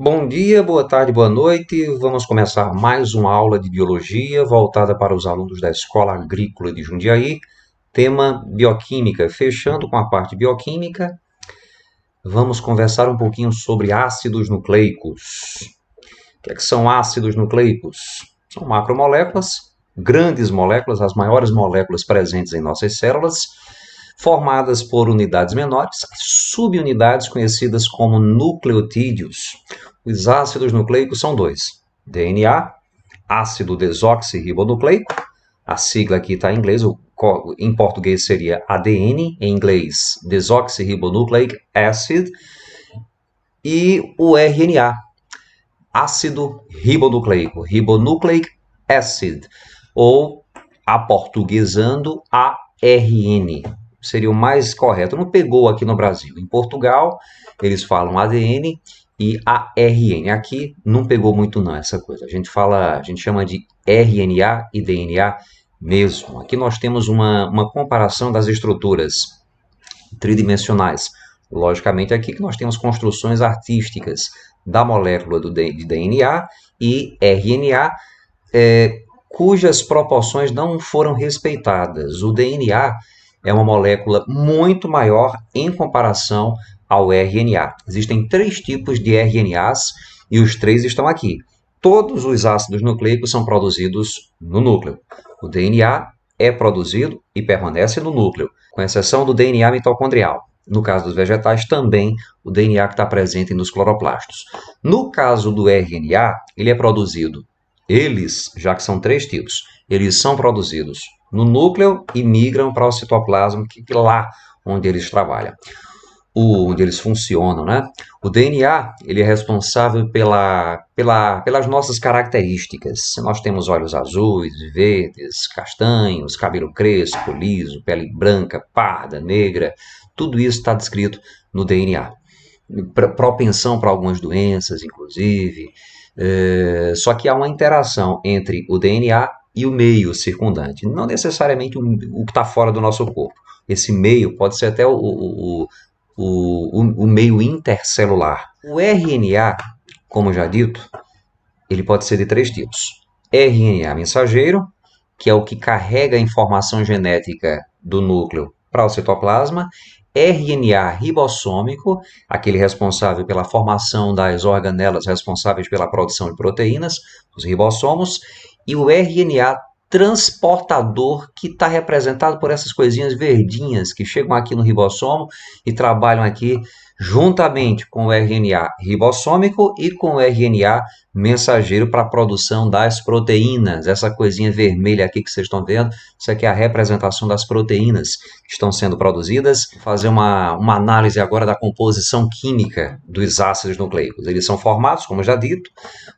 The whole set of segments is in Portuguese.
Bom dia, boa tarde, boa noite. Vamos começar mais uma aula de biologia voltada para os alunos da Escola Agrícola de Jundiaí. Tema bioquímica. Fechando com a parte bioquímica, vamos conversar um pouquinho sobre ácidos nucleicos. O que são ácidos nucleicos? São macromoléculas, grandes moléculas, as maiores moléculas presentes em nossas células, formadas por unidades menores, subunidades conhecidas como nucleotídeos. Os ácidos nucleicos são dois: DNA, ácido desoxirribonucleico, a sigla aqui está em inglês, em português seria ADN, em inglês desoxyribonucleic acid, e o RNA, ácido ribonucleico, ribonucleic acid, ou aportuguesando ARN, seria o mais correto. Não pegou aqui no Brasil. Em Portugal, eles falam ADN e ARN. Aqui não pegou muito não essa coisa. A gente chama de RNA e DNA mesmo. Aqui nós temos uma comparação das estruturas tridimensionais. Logicamente, aqui que nós temos construções artísticas da molécula de DNA e RNA, cujas proporções não foram respeitadas. O DNA é uma molécula muito maior em comparação ao RNA. Existem 3 tipos de RNAs e os 3 estão aqui. Todos os ácidos nucleicos são produzidos no núcleo. O DNA é produzido e permanece no núcleo, com exceção do DNA mitocondrial. No caso dos vegetais, também o DNA que está presente nos cloroplastos. No caso do RNA, ele é produzido, já que são 3 tipos, eles são produzidos no núcleo e migram para o citoplasma, que é lá onde eles trabalham, onde eles funcionam, né? O DNA, ele é responsável pelas nossas características. Nós temos olhos azuis, verdes, castanhos, cabelo crespo, liso, pele branca, parda, negra. Tudo isso está descrito no DNA. Propensão para algumas doenças, inclusive. Só que há uma interação entre o DNA e o meio circundante, não necessariamente o que está fora do nosso corpo. Esse meio pode ser até o meio intercelular. O RNA, como já dito, ele pode ser de 3 tipos. RNA mensageiro, que é o que carrega a informação genética do núcleo para o citoplasma. RNA ribossômico, aquele responsável pela formação das organelas responsáveis pela produção de proteínas, os ribossomos, e o RNA transportador, que está representado por essas coisinhas verdinhas que chegam aqui no ribossomo e trabalham aqui juntamente com o RNA ribossômico e com o RNA mensageiro para a produção das proteínas. Essa coisinha vermelha aqui que vocês estão vendo, isso aqui é a representação das proteínas que estão sendo produzidas. Vou fazer uma análise agora da composição química dos ácidos nucleicos. Eles são formados, como já dito,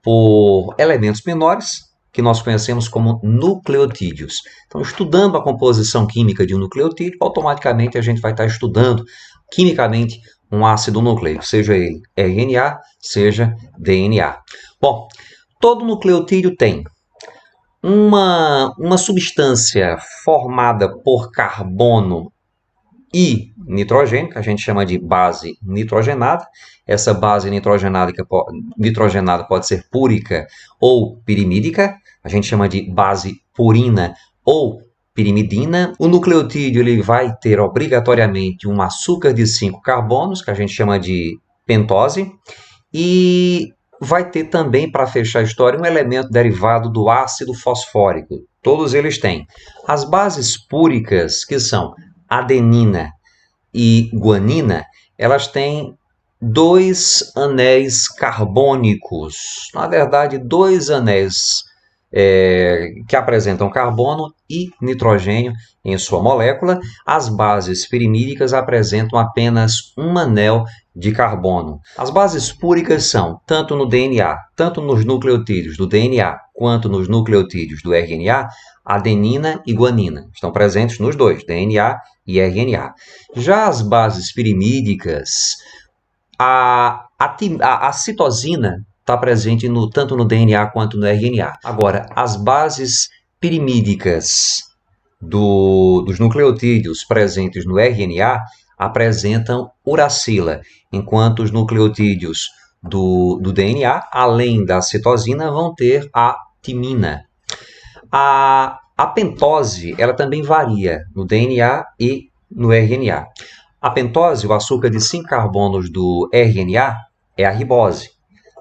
por elementos menores, que nós conhecemos como nucleotídeos. Então, estudando a composição química de um nucleotídeo, automaticamente a gente vai estar estudando quimicamente um ácido nucleico, seja ele RNA, seja DNA. Bom, todo nucleotídeo tem uma substância formada por carbono e nitrogênio, que a gente chama de base nitrogenada. Essa base nitrogenada pode ser púrica ou pirimídica. A gente chama de base purina ou pirimidina. O nucleotídeo ele vai ter obrigatoriamente um açúcar de 5 carbonos, que a gente chama de pentose, e vai ter também, para fechar a história, um elemento derivado do ácido fosfórico. Todos eles têm. As bases púricas, que são adenina e guanina, elas têm 2 anéis carbônicos. Na verdade, 2 anéis que apresentam carbono e nitrogênio em sua molécula. As bases pirimídicas apresentam apenas um anel de carbono. As bases púricas são, tanto no DNA, tanto nos nucleotídeos do DNA, quanto nos nucleotídeos do RNA, adenina e guanina. Estão presentes nos dois, DNA e RNA. Já as bases pirimídicas, a citosina está presente tanto no DNA quanto no RNA. Agora, as bases pirimídicas dos nucleotídeos presentes no RNA apresentam uracila, enquanto os nucleotídeos do DNA, além da citosina, vão ter a timina. A pentose, ela também varia no DNA e no RNA. A pentose, o açúcar de 5 carbonos do RNA, é a ribose.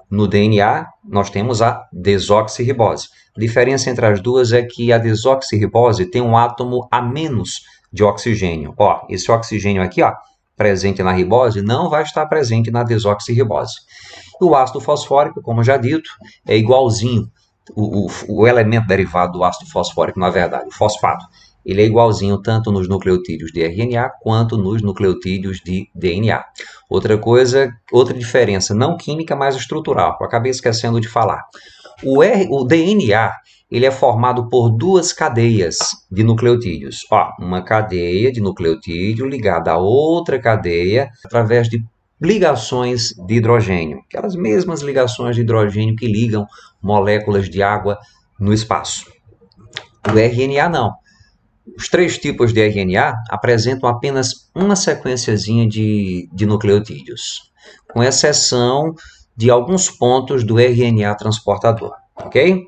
No DNA, nós temos a desoxirribose. A diferença entre as duas é que a desoxirribose tem um átomo a menos de oxigênio. Ó, esse oxigênio aqui, ó, presente na ribose, não vai estar presente na desoxirribose. E o ácido fosfórico, como já dito, é igualzinho. O elemento derivado do ácido fosfórico, na verdade, o fosfato, ele é igualzinho tanto nos nucleotídeos de RNA quanto nos nucleotídeos de DNA. Outra coisa, outra diferença, não química, mas estrutural, eu acabei esquecendo de falar. O DNA, ele é formado por duas cadeias de nucleotídeos. Ó, uma cadeia de nucleotídeo ligada a outra cadeia através de ligações de hidrogênio, aquelas mesmas ligações de hidrogênio que ligam moléculas de água no espaço. O RNA não. Os 3 tipos de RNA apresentam apenas uma sequenciazinha de nucleotídeos, com exceção de alguns pontos do RNA transportador, ok?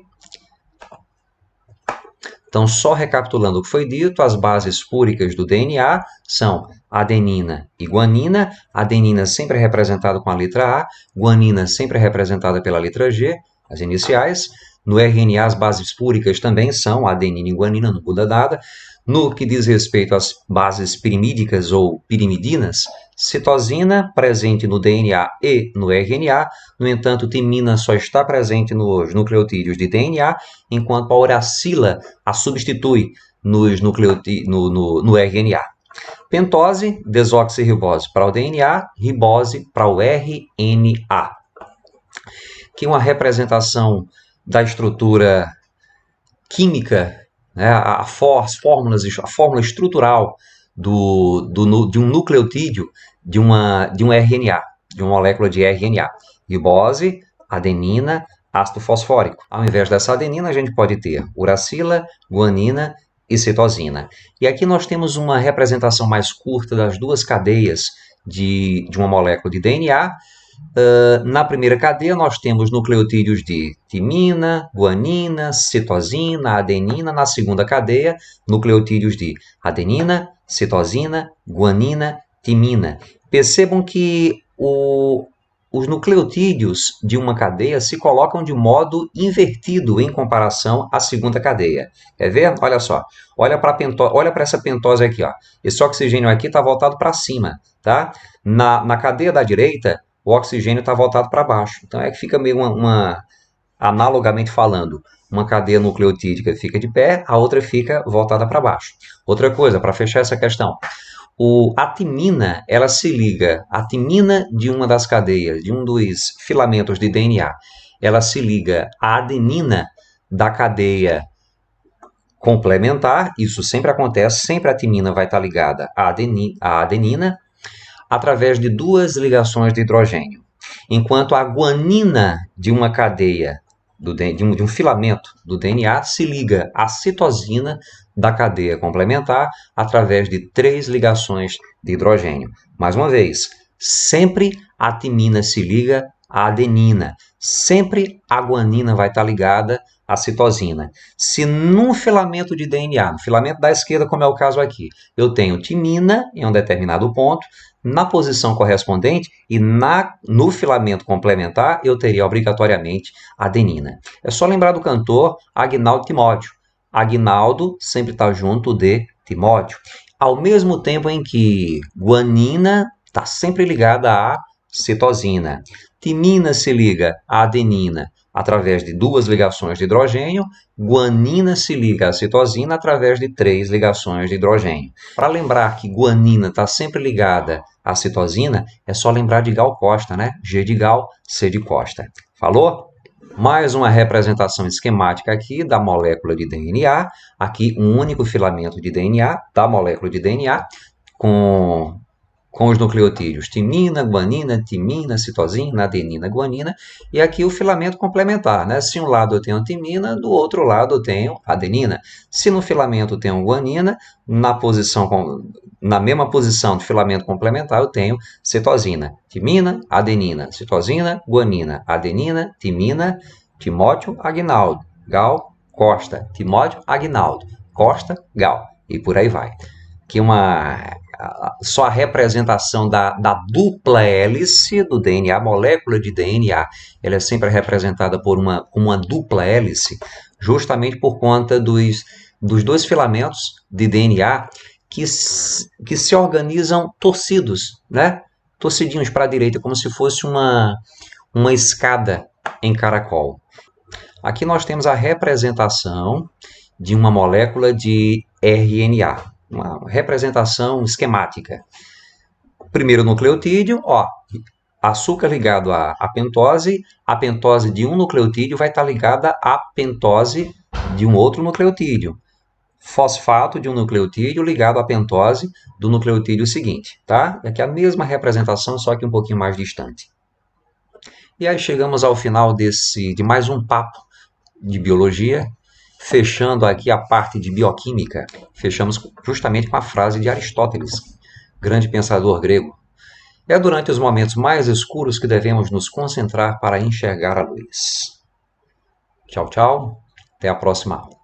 Então, só recapitulando o que foi dito, as bases púricas do DNA são adenina e guanina. Adenina sempre é representada com a letra A, guanina sempre é representada pela letra G, as iniciais. No RNA, as bases púricas também são adenina e guanina, não muda nada. No que diz respeito às bases pirimídicas ou pirimidinas, citosina presente no DNA e no RNA, no entanto, timina só está presente nos nucleotídeos de DNA, enquanto a uracila a substitui no RNA. Pentose, desoxirribose para o DNA, ribose para o RNA. Aqui uma representação da estrutura química, né, a fórmula estrutural de um nucleotídeo de um RNA, de uma molécula de RNA. Ribose, adenina, ácido fosfórico. Ao invés dessa adenina, a gente pode ter uracila, guanina e citosina. E aqui nós temos uma representação mais curta das duas cadeias de uma molécula de DNA. Na primeira cadeia, nós temos nucleotídeos de timina, guanina, citosina, adenina. Na segunda cadeia, nucleotídeos de adenina, citosina, guanina, timina. Percebam que os nucleotídeos de uma cadeia se colocam de modo invertido em comparação à segunda cadeia. Quer ver? Olha só. Olha para essa pentose aqui. Ó. Esse oxigênio aqui está voltado para cima. Tá? Na cadeia da direita, o oxigênio está voltado para baixo. Então é que fica meio analogamente falando, uma cadeia nucleotídica fica de pé, a outra fica voltada para baixo. Outra coisa, para fechar essa questão, a timina, ela se liga, a timina de uma das cadeias, de um dos filamentos de DNA, ela se liga à adenina da cadeia complementar, isso sempre acontece, sempre a timina vai estar ligada à adenina, através de duas ligações de hidrogênio, enquanto a guanina de uma cadeia, de um filamento do DNA, se liga à citosina da cadeia complementar através de 3 ligações de hidrogênio. Mais uma vez, sempre a timina se liga à adenina, sempre a guanina vai estar ligada à citosina. Se num filamento de DNA, no filamento da esquerda, como é o caso aqui, eu tenho timina em um determinado ponto, na posição correspondente e no filamento complementar eu teria obrigatoriamente adenina. É só lembrar do cantor Agnaldo Timóteo. Agnaldo sempre está junto de Timóteo. Ao mesmo tempo em que guanina está sempre ligada à citosina. Timina se liga à adenina através de 2 ligações de hidrogênio, guanina se liga à citosina através de 3 ligações de hidrogênio. Para lembrar que guanina está sempre ligada à citosina, é só lembrar de Gal Costa, né? G de Gal, C de Costa. Falou? Mais uma representação esquemática aqui da molécula de DNA. Aqui um único filamento de DNA, da molécula de DNA, com os nucleotídeos timina, guanina, timina, citosina, adenina, guanina, e aqui o filamento complementar, né? Se um lado eu tenho timina, do outro lado eu tenho adenina. Se no filamento eu tenho guanina, na posição na mesma posição de filamento complementar, eu tenho cetosina, timina, adenina, citosina, guanina, adenina, timina, Timóteo, Aguinaldo, Gal, Costa, Timóteo, Aguinaldo, Costa, Gal, e por aí vai. Aqui só a representação da dupla hélice do DNA, a molécula de DNA, ela é sempre representada por uma dupla hélice, justamente por conta dos dois filamentos de DNA que se organizam torcidos, né? Torcidinhos para a direita, como se fosse uma escada em caracol. Aqui nós temos a representação de uma molécula de RNA, uma representação esquemática. Primeiro nucleotídeo, ó, açúcar ligado à pentose, a pentose de um nucleotídeo vai estar ligada à pentose de um outro nucleotídeo. Fosfato de um nucleotídeo ligado à pentose do nucleotídeo seguinte, tá? E aqui a mesma representação, só que um pouquinho mais distante. E aí chegamos ao final de mais um papo de biologia, fechando aqui a parte de bioquímica. Fechamos justamente com a frase de Aristóteles, grande pensador grego. É durante os momentos mais escuros que devemos nos concentrar para enxergar a luz. Tchau, tchau. Até a próxima aula.